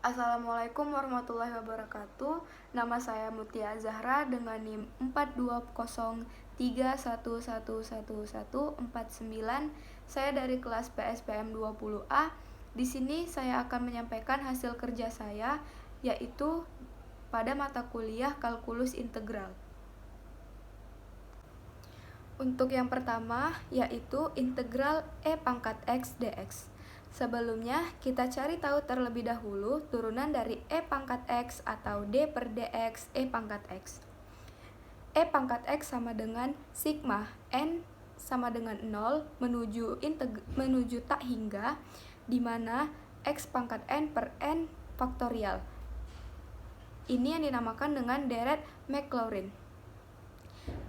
Assalamualaikum warahmatullahi wabarakatuh. Nama saya Mutia Zahra dengan NIM 42031111149. Saya dari kelas PSPM 20A. Di sini saya akan menyampaikan hasil kerja saya, yaitu pada mata kuliah kalkulus integral. Untuk yang pertama, yaitu integral E pangkat X dx. Sebelumnya, kita cari tahu terlebih dahulu turunan dari E pangkat X atau D per dx E pangkat X. E pangkat X sama dengan sigma N sama dengan 0 menuju tak hingga, di mana X pangkat N per N faktorial. Ini yang dinamakan dengan deret Maclaurin.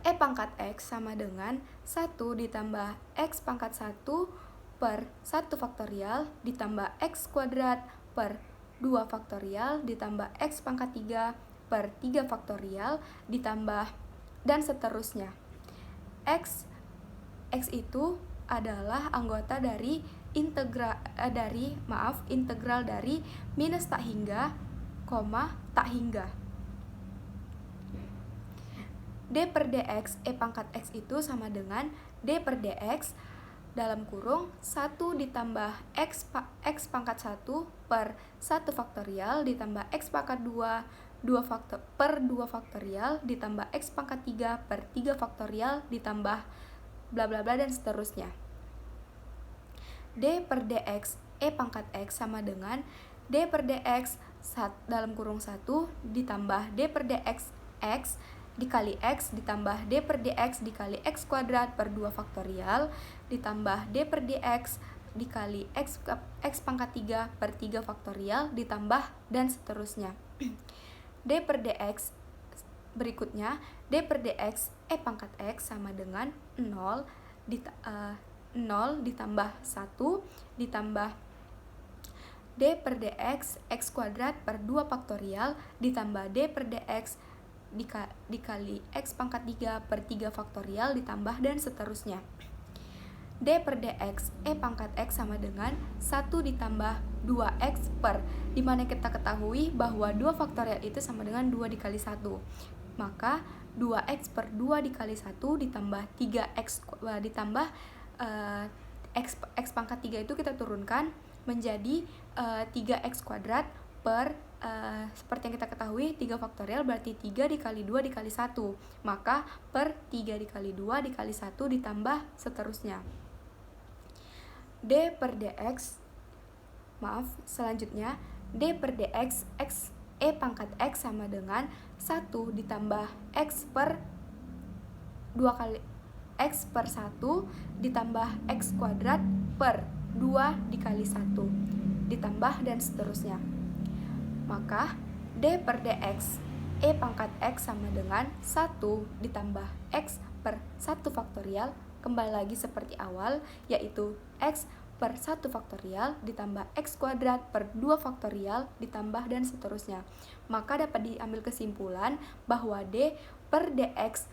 E pangkat X sama dengan 1 ditambah X pangkat 1 per 1 faktorial ditambah X kuadrat per 2 faktorial ditambah X pangkat 3 per 3 faktorial ditambah dan seterusnya. X itu adalah anggota dari integral dari minus tak hingga, tak hingga. D per dx E pangkat X itu sama dengan D per dx dalam kurung 1 ditambah X pangkat 1 per 1 faktorial ditambah X pangkat 2 per 2 faktorial ditambah X pangkat 3 per 3 faktorial ditambah bla bla bla dan seterusnya. D per dx E pangkat X sama dengan D per dx dalam kurung 1 ditambah D per dx X dikali X ditambah D per dx dikali X kuadrat per 2 faktorial ditambah D per dx dikali X pangkat 3 per 3 faktorial ditambah dan seterusnya. D per dx berikutnya, D per dx E pangkat X sama dengan 0 ditambah 1 ditambah D per dx X kuadrat per 2 faktorial ditambah D per dx dikali X pangkat 3 per 3 faktorial ditambah dan seterusnya. D per dx E pangkat X sama dengan 1 ditambah 2X per, dimana kita ketahui bahwa 2 faktorial itu sama dengan 2 dikali 1. Maka 2X per 2 dikali 1 ditambah 3X ditambah X pangkat 3 itu kita turunkan menjadi 3X kuadrat per seperti yang kita ketahui 3 faktorial berarti 3 dikali 2 dikali 1, maka per 3 dikali 2 dikali 1 ditambah seterusnya. D per dx selanjutnya D per dx X E pangkat X sama dengan 1 ditambah X per 2 kali X per 1 ditambah X kuadrat per 2 dikali 1 ditambah dan seterusnya. Maka D per dx E pangkat X sama dengan 1 ditambah X per 1 faktorial, kembali lagi seperti awal, yaitu X per 1 faktorial ditambah X kuadrat per 2 faktorial ditambah dan seterusnya. Maka dapat diambil kesimpulan bahwa D per dx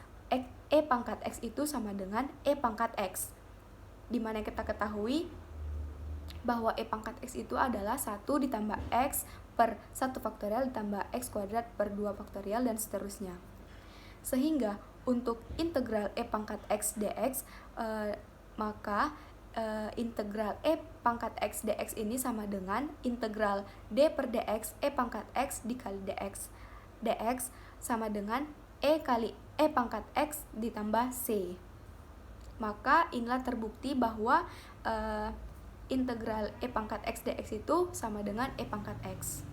E pangkat X itu sama dengan E pangkat X, dimana kita ketahui bahwa E pangkat X itu adalah 1 ditambah X per 1 faktorial ditambah X kuadrat per 2 faktorial dan seterusnya. Sehingga untuk integral E pangkat X dx maka integral E pangkat X dx ini sama dengan integral D per dx E pangkat X dikali dx sama dengan E kali E pangkat X ditambah C. Maka inilah terbukti bahwa integral E pangkat X dx itu sama dengan E pangkat X.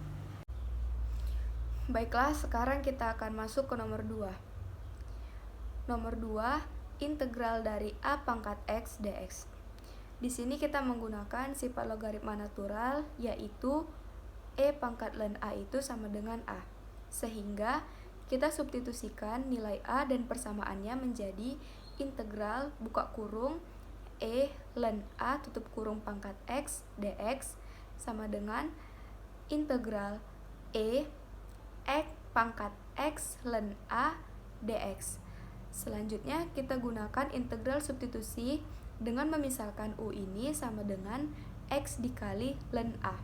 Baiklah, sekarang kita akan masuk ke nomor 2. Nomor 2, integral dari A pangkat X dx. Di sini kita menggunakan sifat logaritma natural, yaitu E pangkat ln A itu sama dengan A. Sehingga kita substitusikan nilai A dan persamaannya menjadi integral buka kurung E ln A tutup kurung pangkat X dx sama dengan integral E X pangkat X ln A dx. Selanjutnya kita gunakan integral substitusi dengan memisahkan U ini sama dengan X dikali ln A.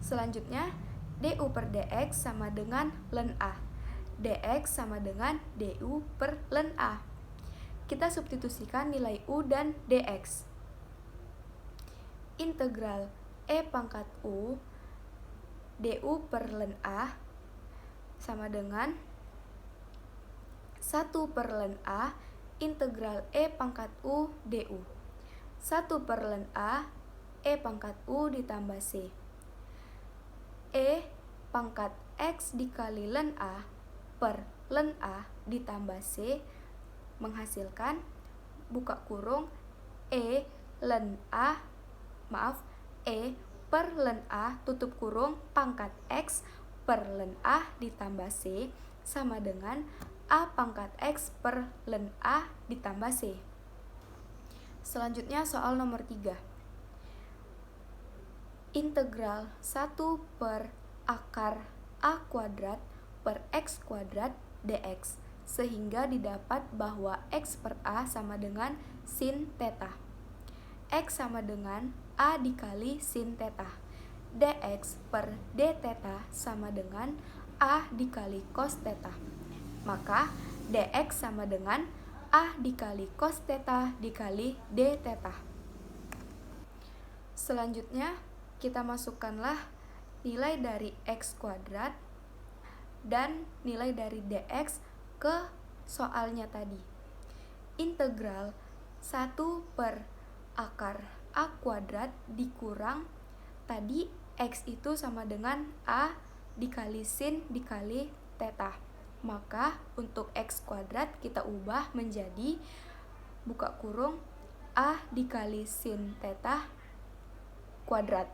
Selanjutnya, du per dx sama dengan ln A. Dx sama dengan du per ln A. Kita substitusikan nilai u dan dx. Integral e pangkat u du per ln A sama dengan 1 per ln A integral e pangkat u du. 1 per ln A e pangkat u ditambah c. E pangkat x dikali ln A per ln A ditambah c menghasilkan buka kurung e per ln A tutup kurung pangkat x per ln A ditambah c sama dengan A pangkat x per ln A ditambah c. Selanjutnya soal nomor 3. Integral 1 per akar A kuadrat per x kuadrat dx, sehingga didapat bahwa x per A sama dengan sin theta. X sama dengan A dikali sin theta. Dx per d theta sama dengan A dikali cos theta. Maka dx sama dengan A dikali cos theta dikali d theta. Selanjutnya kita masukkanlah nilai dari x kuadrat dan nilai dari dx ke soalnya tadi. Integral 1 per akar A kuadrat dikurang tadi x itu sama dengan A dikali sin dikali theta. Maka untuk x kuadrat kita ubah menjadi buka kurung A dikali sin theta kuadrat.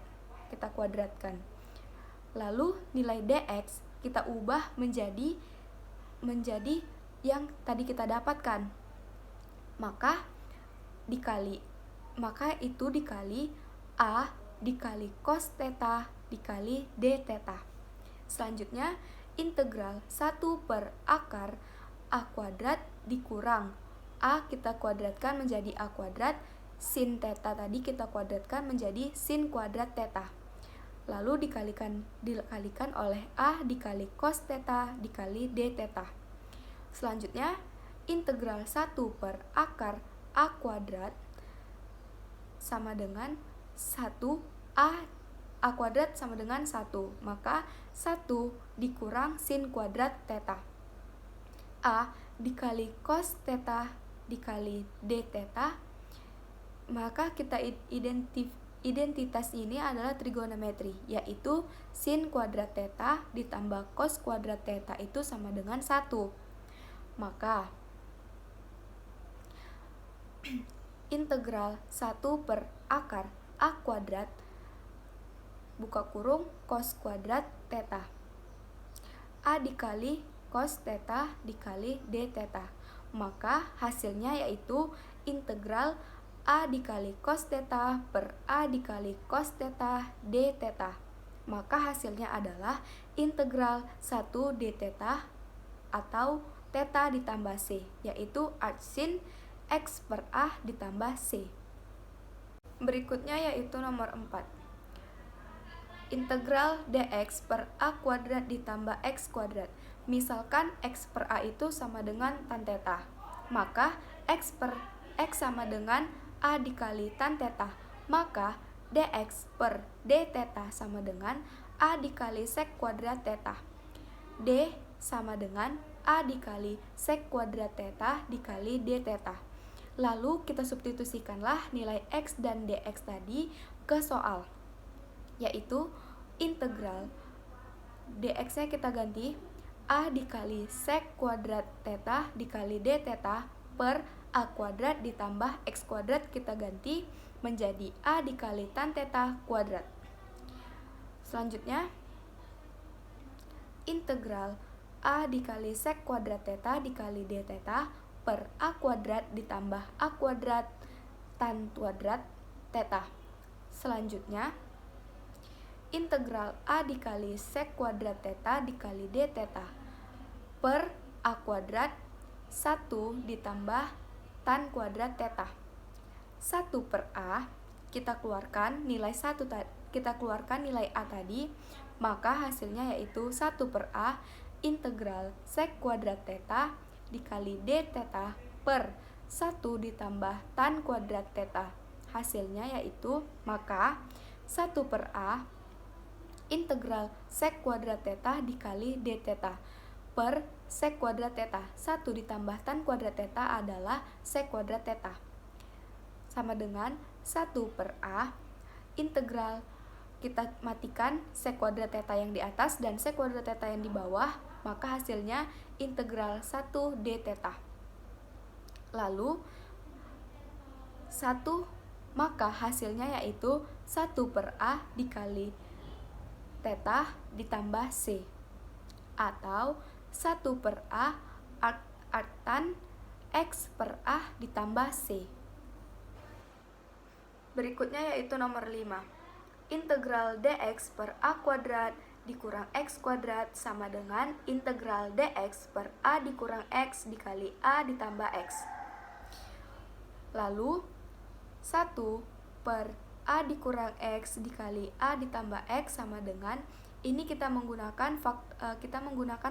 Kita kuadratkan. Lalu nilai dx kita ubah menjadi yang tadi kita dapatkan. Maka itu dikali A dikali cos theta dikali d theta. Selanjutnya integral 1 per akar A kuadrat dikurang A kita kuadratkan menjadi A kuadrat, sin theta tadi kita kuadratkan menjadi sin kuadrat theta. Lalu dikalikan oleh A dikali cos theta dikali d theta. Selanjutnya integral 1 per akar A kuadrat sama dengan 1 A kuadrat sama dengan 1, maka 1 dikurang sin kuadrat theta. A dikali cos theta dikali d theta, maka kita identitas ini adalah trigonometri, yaitu sin kuadrat theta ditambah cos kuadrat theta itu sama dengan 1. Maka integral 1 per akar A kuadrat buka kurung cos kuadrat theta. A dikali cos theta dikali d theta. Maka hasilnya yaitu integral A dikali cos theta per A dikali cos theta d theta. Maka hasilnya adalah integral 1 d theta atau theta ditambah c, yaitu arc sin x per A ditambah c. Berikutnya yaitu nomor 4. Integral dx per A kuadrat ditambah x kuadrat. Misalkan x per A itu sama dengan tan theta, maka x sama dengan A dikali tan theta. Maka dx per d theta sama dengan A dikali sek kuadrat theta. D sama dengan A dikali sek kuadrat theta dikali d theta. Lalu kita substitusikanlah nilai x dan dx tadi ke soal, yaitu integral dx-nya kita ganti A dikali sek kuadrat theta dikali d theta per A kuadrat ditambah x kuadrat kita ganti menjadi A dikali tan theta kuadrat. Selanjutnya integral A dikali sek kuadrat theta dikali d theta per A kuadrat ditambah A kuadrat tan kuadrat theta. Selanjutnya integral A dikali sek kuadrat theta dikali d theta per A kuadrat 1 ditambah tan kuadrat theta. 1 per A kita keluarkan nilai 1 kita keluarkan nilai A tadi, maka hasilnya yaitu 1 per A integral sek kuadrat theta dikali d theta per 1 ditambah tan kuadrat theta. Hasilnya yaitu, maka 1 per A integral sek kuadrat theta dikali d theta per sek kuadrat theta. 1 ditambah tan kuadrat theta adalah sek kuadrat theta. Sama dengan 1 per A integral, kita matikan sek kuadrat theta yang di atas dan sek kuadrat theta yang di bawah, maka hasilnya integral 1 d theta. Lalu maka hasilnya yaitu 1 per A dikali theta ditambah C, atau 1 per A artan X per A ditambah C. Berikutnya yaitu nomor 5. Integral dx per A kuadrat dikurang X kuadrat sama dengan integral dx per A dikurang X dikali A ditambah X. Lalu 1 per A dikurang X dikali A ditambah X sama dengan, ini kita menggunakan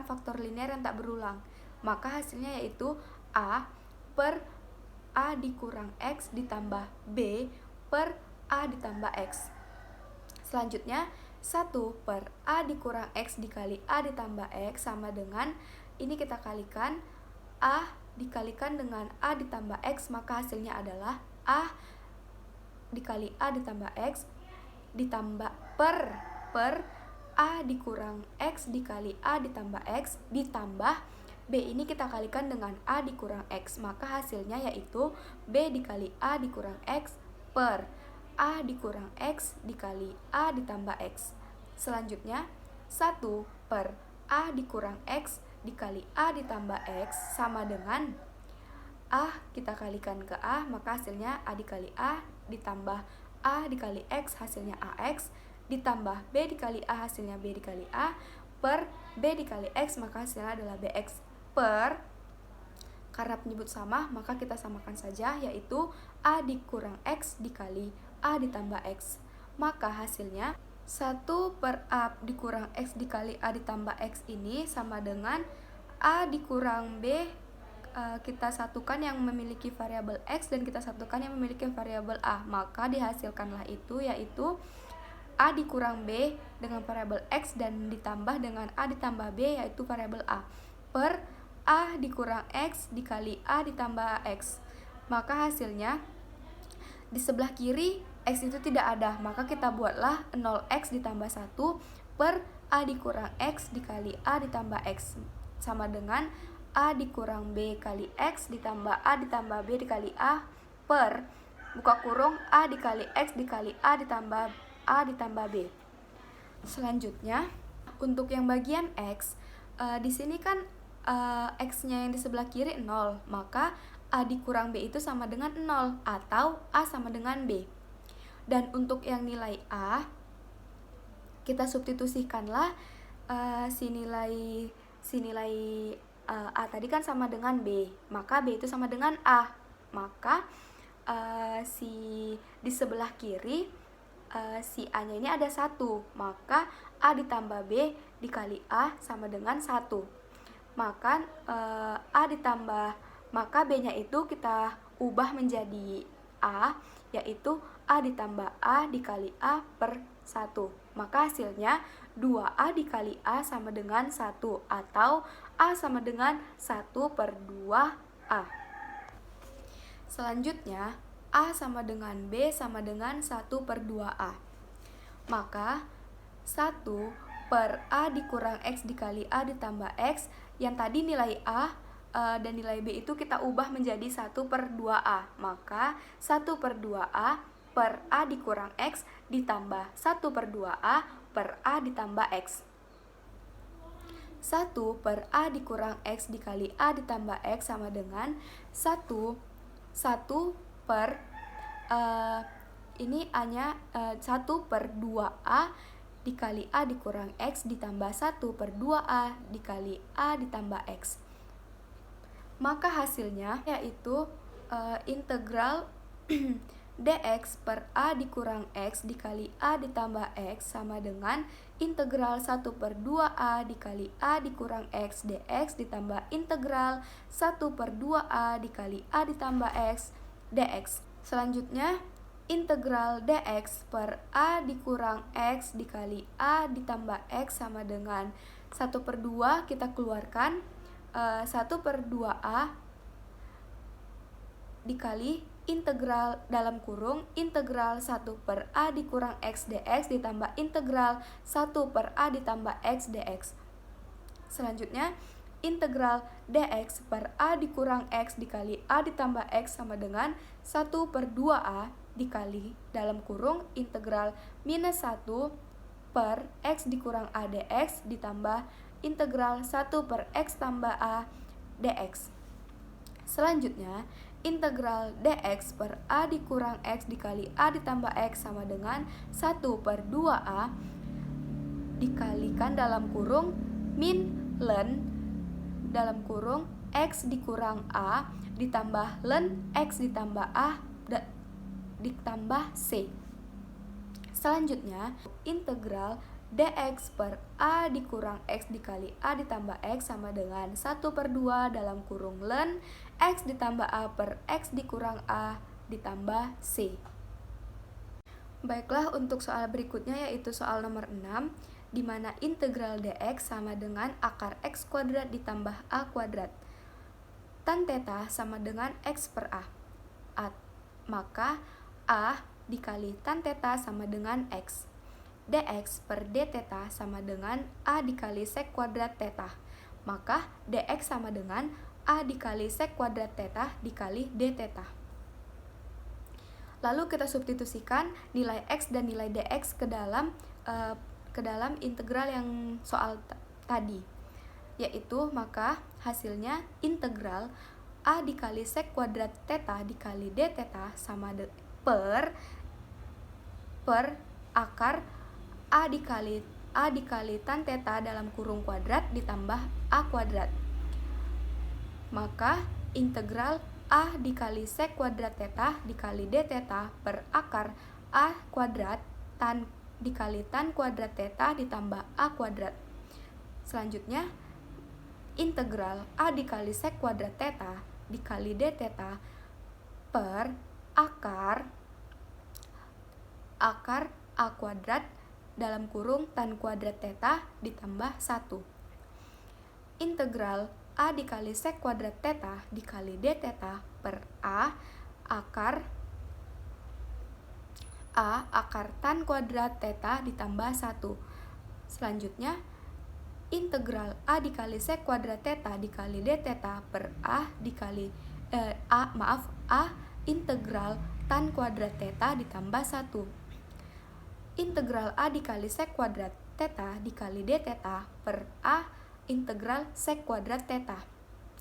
faktor linear yang tak berulang, maka hasilnya yaitu A per A dikurang X ditambah B per A ditambah X. Selanjutnya 1 per A dikurang X dikali A ditambah X sama dengan, ini kita kalikan, A dikalikan dengan A ditambah X, maka hasilnya adalah A dikali A ditambah X ditambah per A dikurang X dikali A ditambah X ditambah B, ini kita kalikan dengan A dikurang X, maka hasilnya yaitu B dikali A dikurang X per A dikurang X dikali A ditambah X. Selanjutnya 1 per A dikurang X dikali A ditambah X sama dengan A kita kalikan ke A, maka hasilnya A dikali A ditambah A dikali X hasilnya AX ditambah B dikali A hasilnya B dikali A per B dikali X, maka hasilnya adalah BX per, karena penyebut sama maka kita samakan saja, yaitu A dikurang X dikali A ditambah X, maka hasilnya 1 per A dikurang X dikali A ditambah X ini sama dengan A dikurang B, kita satukan yang memiliki variabel X dan kita satukan yang memiliki variabel A, maka dihasilkanlah itu yaitu A dikurang B dengan variabel X dan ditambah dengan A ditambah B yaitu variabel A per A dikurang X dikali A ditambah X, maka hasilnya di sebelah kiri X itu tidak ada, maka kita buatlah 0X ditambah 1 per A dikurang X dikali A ditambah X sama dengan A dikurang B kali X ditambah A ditambah B dikali A per buka kurung A dikali X dikali A ditambah B. Selanjutnya untuk yang bagian X, di sini kan X-nya yang di sebelah kiri 0, maka A dikurang B itu sama dengan 0 atau A sama dengan B. Dan untuk yang nilai A, kita substitusikanlah si nilai A tadi kan sama dengan B, maka B itu sama dengan A, maka di sebelah kiri si A nya ini ada 1, maka A ditambah B dikali A sama dengan 1, maka maka B nya itu kita ubah menjadi A, yaitu A ditambah A dikali A per 1, maka hasilnya 2A dikali A sama dengan 1 atau A sama dengan 1 per 2A. Selanjutnya A sama dengan B sama dengan 1 per 2A, maka 1 per A dikurang X dikali A ditambah X, yang tadi nilai A dan nilai B itu kita ubah menjadi 1 per 2A, maka 1 per 2A per A dikurang X ditambah 1 per 2A per A ditambah X. 1 per A dikurang X dikali A ditambah X sama dengan 1 per ini A-nya 1 per 2A dikali A dikurang X ditambah 1 per 2A dikali A ditambah X. Maka hasilnya yaitu integral dx per a dikurang x dikali a ditambah x sama dengan integral 1/2a dikali a dikurang x dx ditambah integral 1/2a dikali a ditambah x dx. Selanjutnya, integral dx per a dikurang x dikali a ditambah x sama dengan 1/2, kita keluarkan 1/2a dikali integral dalam kurung integral 1/a dikurang x dx ditambah integral 1/a ditambah x dx. Selanjutnya, integral dx per a dikurang x dikali a ditambah x sama dengan 1/2a dikali dalam kurung integral minus 1 per x dikurang a dx ditambah integral 1/x tambah a dx. Selanjutnya, integral dx per a dikurang x dikali a ditambah x sama dengan 1/2a dikalikan dalam kurung min ln dalam kurung x dikurang a ditambah ln x ditambah a ditambah c. Selanjutnya, integral dx per a dikurang x dikali a ditambah x sama dengan 1/2 dalam kurung ln x ditambah a per x dikurang a ditambah c. Baiklah, untuk soal berikutnya yaitu soal nomor 6, di mana integral dx sama dengan akar x kuadrat ditambah a kuadrat. Tan theta sama dengan x per a. Maka a dikali tan theta sama dengan x. dx per d theta sama dengan a dikali sek kuadrat theta. Maka dx sama dengan a dikali sek kuadrat theta dikali d theta. Lalu kita substitusikan nilai x dan nilai dx ke dalam integral yang soal tadi, yaitu maka hasilnya integral a dikali sek kuadrat theta dikali d theta sama per akar a dikali tan theta dalam kurung kuadrat ditambah a kuadrat. Maka integral a dikali sek kuadrat theta dikali d theta per akar a kuadrat tan dikali tan kuadrat theta ditambah a kuadrat. Selanjutnya, integral a dikali sek kuadrat theta dikali d theta per akar a kuadrat dalam kurung tan kuadrat theta ditambah 1. Integral a dikali sek kuadrat theta dikali d theta per a akar tan kuadrat theta ditambah 1. Selanjutnya, integral a dikali sek kuadrat theta dikali d theta per a integral tan kuadrat theta ditambah 1. Integral a dikali sek kuadrat theta dikali d theta per a integral sek kuadrat theta.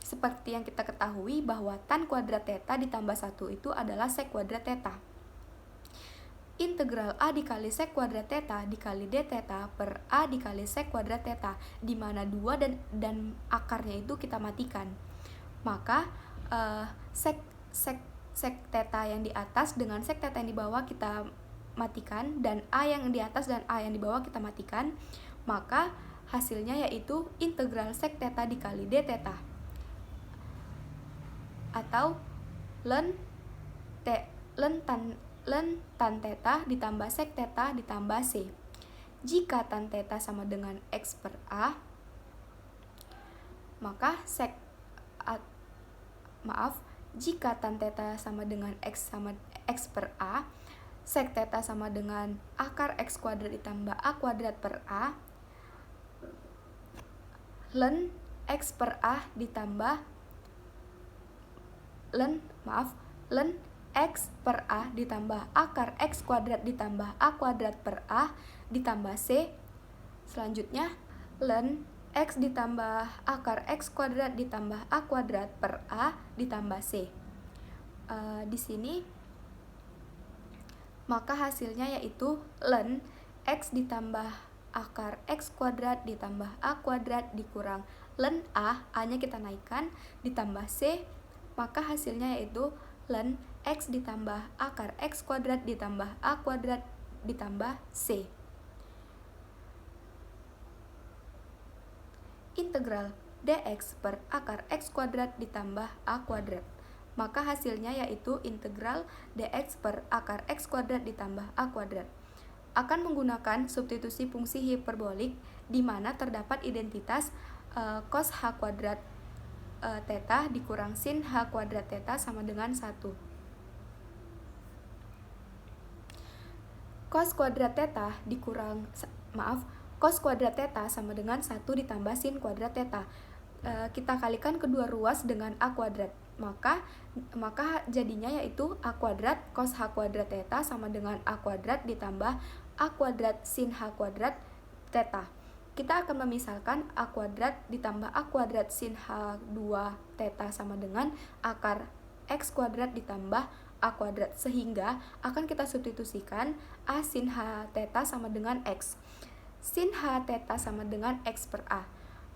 Seperti yang kita ketahui bahwa tan kuadrat theta ditambah 1 itu adalah sek kuadrat theta. Integral a dikali sek kuadrat theta dikali d theta per a dikali sek kuadrat theta, di mana 2 dan akarnya itu kita matikan. Maka sek theta yang di atas dengan sek theta yang di bawah kita matikan, dan a yang di atas dan a yang di bawah kita matikan. Maka hasilnya yaitu integral sek theta dikali d theta atau ln tan theta ditambah sek theta ditambah c. Jika tan theta sama dengan x per a, maka jika tan theta sama dengan x per a, sek theta sama dengan akar x kuadrat ditambah a kuadrat per a, ln x per a ditambah ln x per a ditambah akar x kuadrat ditambah a kuadrat per a ditambah c. Selanjutnya, ln x ditambah akar x kuadrat ditambah a kuadrat per a ditambah c. Di sini maka hasilnya yaitu ln x ditambah akar x kuadrat ditambah a kuadrat dikurang ln a nya kita naikkan ditambah c, maka hasilnya yaitu ln X ditambah akar X kuadrat ditambah A kuadrat ditambah C. Integral dx per akar X kuadrat ditambah A kuadrat. Maka hasilnya yaitu integral dx per akar X kuadrat ditambah A kuadrat. Akan menggunakan substitusi fungsi hiperbolik di mana terdapat identitas cos H kuadrat theta dikurang sin H kuadrat theta sama dengan 1. Cos kuadrat theta cos kuadrat theta sama dengan 1 ditambah sin kuadrat theta. Kita kalikan kedua ruas dengan A kuadrat. Maka jadinya yaitu A kuadrat cos H kuadrat theta sama dengan A kuadrat ditambah A kuadrat sin H kuadrat theta. Kita akan memisalkan A kuadrat ditambah A kuadrat sin H2 theta sama dengan akar X kuadrat ditambah A kuadrat, sehingga akan kita substitusikan A sin H theta sama dengan X. Sin H theta sama dengan X per A.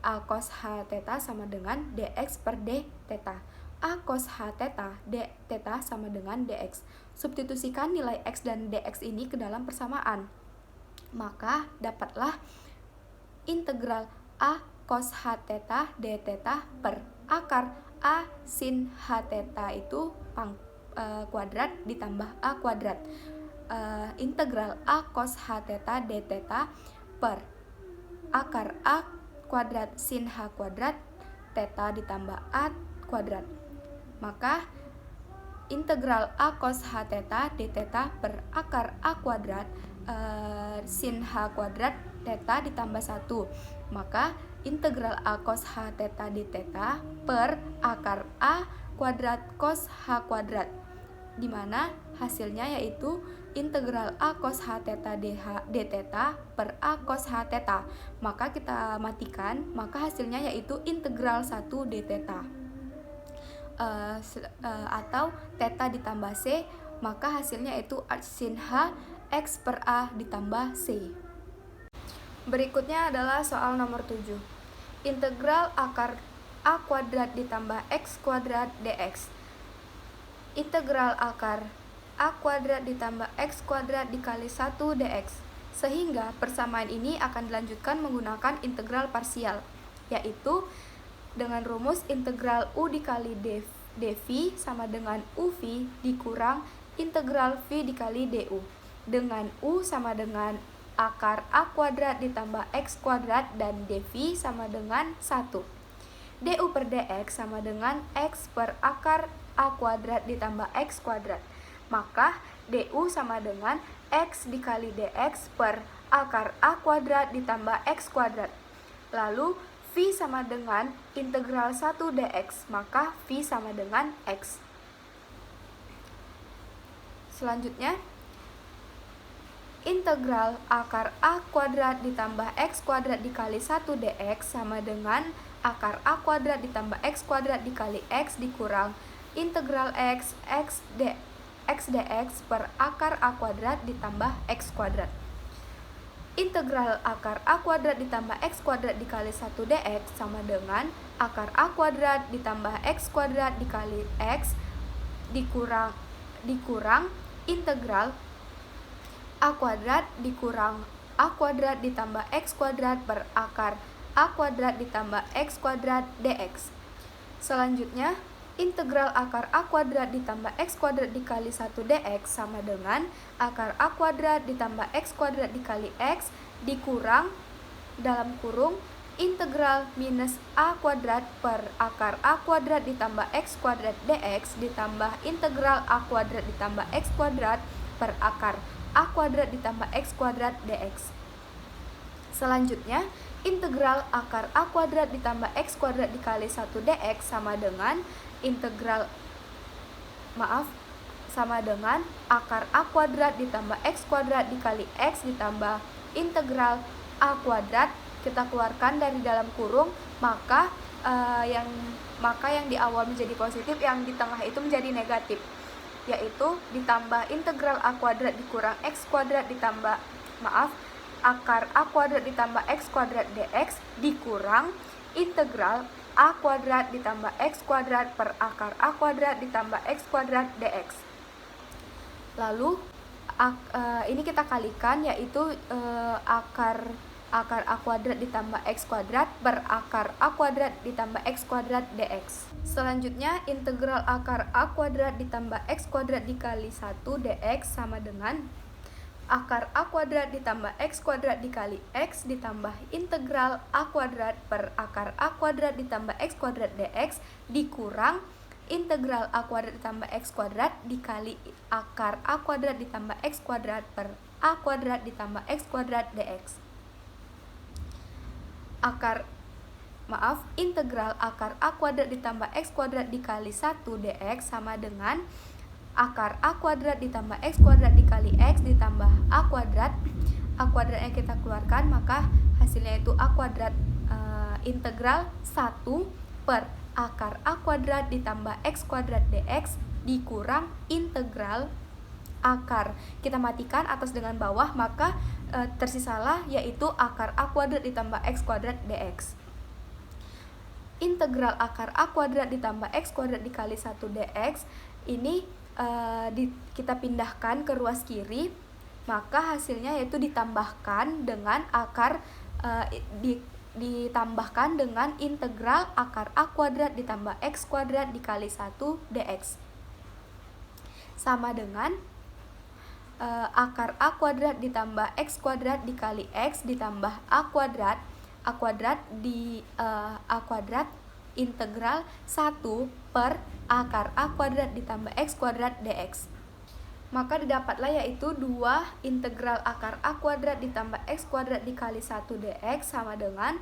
A cos H theta sama dengan dx per d theta. A cos H theta d theta sama dengan dx. Substitusikan nilai x dan dx ini ke dalam persamaan. Maka dapatlah integral A cos H theta d theta per akar A sin H theta itu kuadrat ditambah A kuadrat. Integral A cos H theta d theta per akar A kuadrat sin H kuadrat theta ditambah A kuadrat. Maka integral A cos H theta d theta per akar A kuadrat sin H kuadrat theta ditambah 1. Maka integral A cos H theta d theta per akar A kuadrat cos H kuadrat, di mana hasilnya yaitu integral A cos H theta d theta per A cos H theta. Maka kita matikan, maka hasilnya yaitu integral 1 d theta. Atau theta ditambah C, maka hasilnya yaitu sin H X per A ditambah C. Berikutnya adalah soal nomor 7. Integral akar A kuadrat ditambah X kuadrat dx. Integral akar A kuadrat ditambah X kuadrat dikali 1 dx. Sehingga persamaan ini akan dilanjutkan menggunakan integral parsial, yaitu dengan rumus integral U dikali dv sama dengan UV dikurang integral V dikali du. Dengan U sama dengan akar A kuadrat ditambah X kuadrat dan dv sama dengan 1. Du per dx sama dengan X per akar A kuadrat ditambah X kuadrat. Maka du sama dengan X dikali dx per akar A kuadrat ditambah X kuadrat. Lalu V sama dengan integral 1 dx, maka V sama dengan X. Selanjutnya, integral akar A kuadrat ditambah X kuadrat dikali 1 dx sama dengan akar A kuadrat ditambah X kuadrat dikali X dikurang integral X dx per akar A kuadrat ditambah X kuadrat. Integral akar A kuadrat ditambah X kuadrat dikali 1 dx sama dengan akar A kuadrat ditambah X kuadrat dikali X dikurang integral A kuadrat dikurang A kuadrat ditambah X kuadrat per akar A kuadrat ditambah X kuadrat dx. Selanjutnya, integral akar A kuadrat ditambah X kuadrat dikali 1 dx sama dengan akar A kuadrat ditambah X kuadrat dikali X dikurang dalam kurung integral minus A kuadrat per akar A kuadrat ditambah X kuadrat dx ditambah integral A kuadrat ditambah X kuadrat per akar A kuadrat ditambah X kuadrat dx. Selanjutnya, integral akar A kuadrat ditambah X kuadrat dikali 1 dx sama dengan akar A kuadrat ditambah X kuadrat dikali X ditambah integral A kuadrat. Kita keluarkan dari dalam kurung, maka yang di awal menjadi positif, yang di tengah itu menjadi negatif, yaitu ditambah integral A kuadrat dikurang X kuadrat ditambah akar A kuadrat ditambah X kuadrat dx dikurang integral A kuadrat ditambah X kuadrat per akar A kuadrat ditambah X kuadrat dx. Lalu ini kita kalikan, yaitu akar A kuadrat ditambah X kuadrat per akar A kuadrat ditambah X kuadrat dx. Selanjutnya, integral akar A kuadrat ditambah X kuadrat dikali 1 dx sama dengan akar A kuadrat ditambah X kuadrat dikali X ditambah integral A kuadrat per akar A kuadrat ditambah X kuadrat dx dikurang integral A kuadrat ditambah X kuadrat dikali akar A kuadrat ditambah X kuadrat per A kuadrat ditambah X kuadrat dx. Integral akar A kuadrat ditambah X kuadrat dikali 1 dx sama dengan akar A kuadrat ditambah X kuadrat dikali X ditambah A kuadrat. A kuadrat yang kita keluarkan, maka hasilnya itu A kuadrat integral 1 per akar A kuadrat ditambah X kuadrat dx dikurang integral akar. Kita matikan atas dengan bawah, maka tersisalah yaitu akar A kuadrat ditambah X kuadrat dx. Integral akar A kuadrat ditambah X kuadrat dikali 1 dx ini kita pindahkan ke ruas kiri, maka hasilnya yaitu ditambahkan dengan ditambahkan dengan integral akar A kuadrat ditambah X kuadrat dikali 1 dx sama dengan akar A kuadrat ditambah X kuadrat dikali X ditambah A kuadrat integral 1 per akar A kuadrat ditambah X kuadrat dx. Maka didapatlah yaitu 2 integral akar A kuadrat ditambah X kuadrat dikali 1 dx sama dengan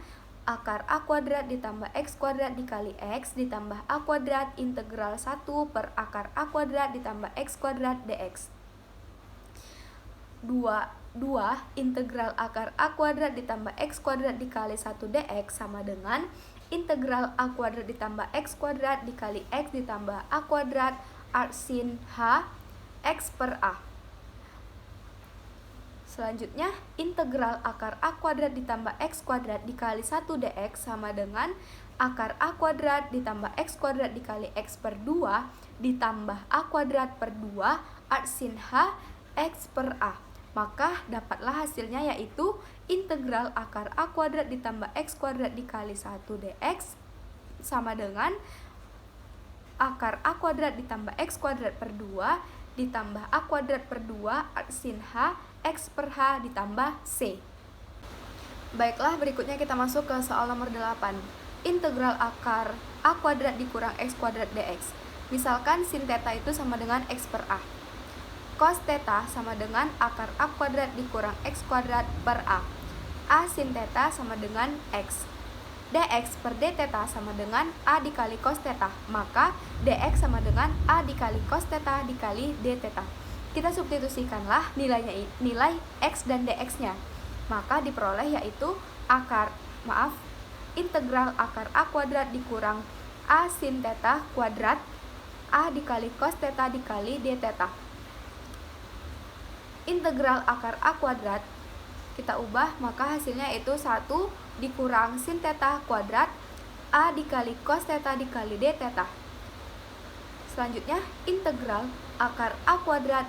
akar A kuadrat ditambah X kuadrat dikali X ditambah A kuadrat integral 1 per akar A kuadrat ditambah X kuadrat dx. 2 integral akar A kuadrat ditambah X kuadrat dikali 1 dx sama dengan integral A kuadrat ditambah X kuadrat dikali X ditambah A kuadrat sin H X per A. Selanjutnya, integral akar A kuadrat ditambah X kuadrat dikali 1 dx sama dengan akar A kuadrat ditambah X kuadrat dikali X per 2 ditambah A kuadrat per 2 sin H X per A. Maka dapatlah hasilnya yaitu integral akar A kuadrat ditambah X kuadrat dikali 1 dx sama dengan akar A kuadrat ditambah X kuadrat per 2 ditambah A kuadrat per 2 sin H X per H ditambah C. Baiklah, berikutnya kita masuk ke soal nomor 8. Integral akar A kuadrat dikurang X kuadrat dx. Misalkan sin theta itu sama dengan X per A. Cos theta sama dengan akar A kuadrat dikurang X kuadrat per A. A sin theta sama dengan X. Dx per d theta sama dengan A dikali cos theta. Maka dx sama dengan A dikali cos theta dikali d theta. Kita substitusikanlah nilai X dan dx-nya. Maka diperoleh yaitu integral akar A kuadrat dikurang A sin theta kuadrat A dikali cos theta dikali d theta. Integral akar A kuadrat kita ubah, maka hasilnya itu 1 dikurang sin theta kuadrat A dikali cos theta dikali d theta. Selanjutnya, integral akar A kuadrat,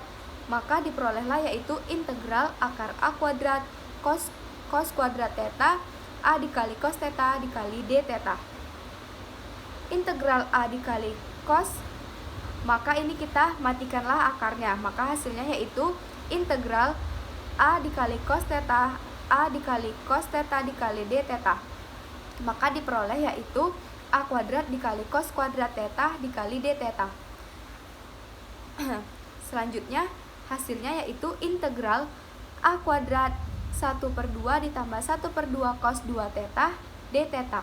maka diperolehlah yaitu integral akar A kuadrat cos kuadrat theta A dikali cos theta dikali d theta. Integral A dikali cos, maka ini kita matikanlah akarnya, maka hasilnya yaitu integral A dikali cos theta A dikali cos theta dikali d theta. Maka diperoleh yaitu A kuadrat dikali cos kuadrat theta dikali d theta. Selanjutnya hasilnya yaitu integral A kuadrat 1 per 2 ditambah 1 per 2 cos 2 theta d theta.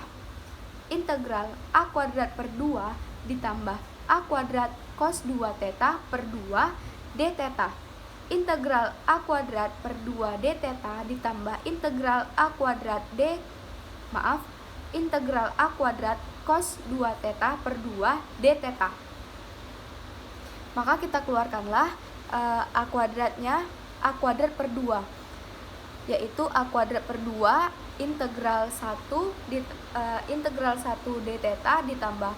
Integral A kuadrat per 2 ditambah A kuadrat cos 2 theta per 2 d theta. Integral A kuadrat per 2 d theta ditambah integral A kuadrat integral A kuadrat cos 2 theta per 2 d theta. Maka kita keluarkanlah A kuadratnya, A kuadrat per 2, yaitu A kuadrat per 2 integral 1 d theta ditambah,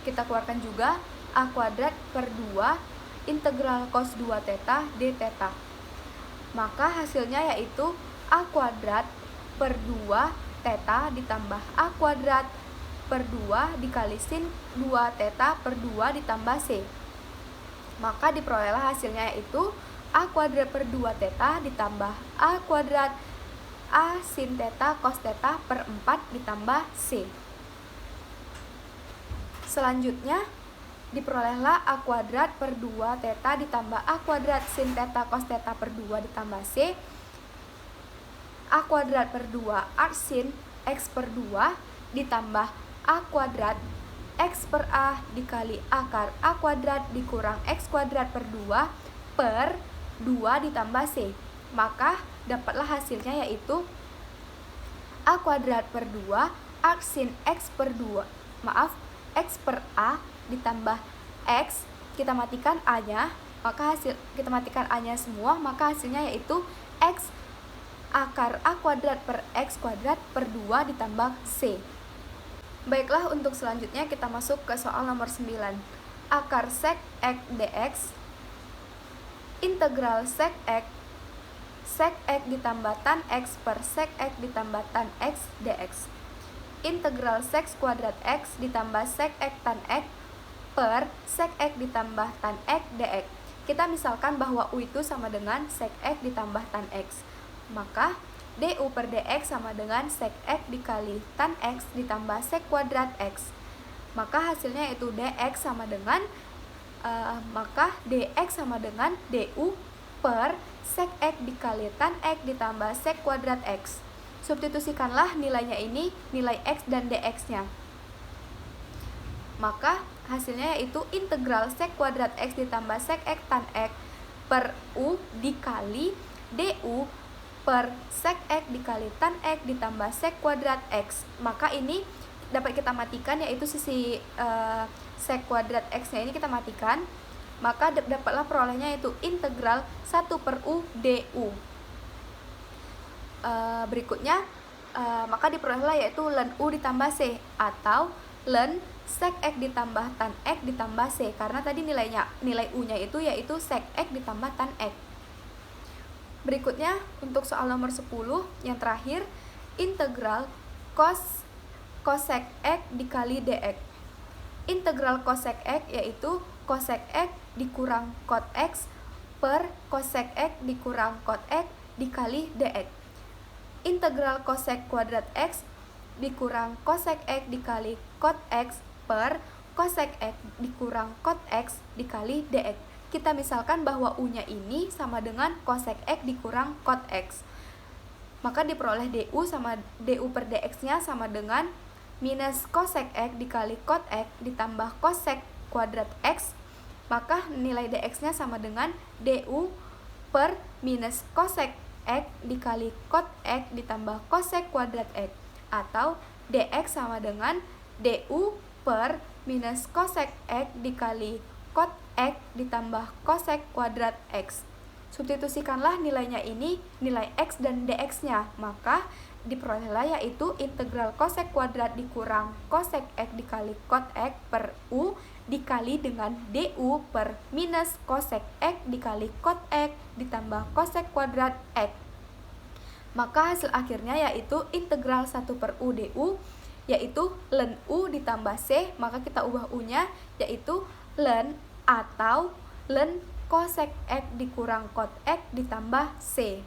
kita keluarkan juga A kuadrat per 2 integral cos 2 theta d theta. Maka hasilnya yaitu A kuadrat per 2 theta ditambah A kuadrat per 2 dikali sin 2 theta per 2 ditambah C. Maka diperolehlah hasilnya yaitu A kuadrat per 2 theta ditambah A kuadrat A sin theta cos theta per 4 ditambah C. Selanjutnya diperolehlah A kuadrat per 2 theta ditambah A kuadrat sin theta cos theta per 2 ditambah C. A kuadrat per 2 arc sin X per 2 ditambah A kuadrat X per A dikali akar A kuadrat dikurang X kuadrat per 2 per 2 ditambah C. Maka dapatlah hasilnya yaitu A kuadrat per 2 arc sin X per 2 X per A ditambah X, kita matikan A-nya, maka kita matikan A-nya semua, maka hasilnya yaitu X akar A kuadrat per X kuadrat per 2 ditambah C. Baiklah, untuk selanjutnya kita masuk ke soal nomor 9. Akar sec X dx integral sec X ditambah tan X per sec X ditambah tan X dx. Integral sec kuadrat X ditambah sec X tan X per sec X ditambah tan X dx. Kita misalkan bahwa U itu sama dengan sec X ditambah tan X. Maka du per dx sama dengan sec X dikali tan X ditambah sec kuadrat X. Maka hasilnya itu dx sama dengan dx sama dengan du per sec X dikali tan X ditambah sec kuadrat X. Substitusikanlah nilainya ini, nilai X dan dx-nya. Maka hasilnya yaitu integral sec kuadrat X ditambah sec X tan X per U dikali du per sec X dikali tan X ditambah sec kuadrat X. Maka ini dapat kita matikan, yaitu sisi sec kuadrat X-nya ini kita matikan. Maka dapatlah perolehnya yaitu integral 1 per U du. Berikutnya maka diperolehlah yaitu ln U ditambah C atau ln sec X ditambah tan X ditambah C, karena tadi nilai U-nya itu yaitu sec X ditambah tan X. Berikutnya untuk soal nomor 10 yang terakhir, integral cosec X dikali dx. Integral cosec X yaitu cosec X dikurang cot X per cosec X dikurang cot X dikali dx. Integral cosec kuadrat X dikurang cosec X dikali cot X per cosec X dikurang cot X dikali dx. Kita misalkan bahwa U-nya ini sama dengan cosec X dikurang cot X. Maka diperoleh du per dx-nya sama dengan minus cosec X dikali cot X ditambah cosec kuadrat X. Maka nilai dx-nya sama dengan du per minus cosec X dikali cot X ditambah cosec kuadrat X, atau dx sama dengan du per minus cosec X dikali cot X ditambah cosec kuadrat X. Substitusikanlah nilainya ini, nilai X dan dx-nya, maka diperolehlah yaitu integral cosec kuadrat dikurang cosec X dikali cot X per U dikali dengan du per minus cosec X dikali cot X ditambah cosec kuadrat X. Maka hasil akhirnya yaitu integral 1 per U du, yaitu ln U ditambah C, maka kita ubah U-nya yaitu ln atau ln cosec X dikurang cot X ditambah C.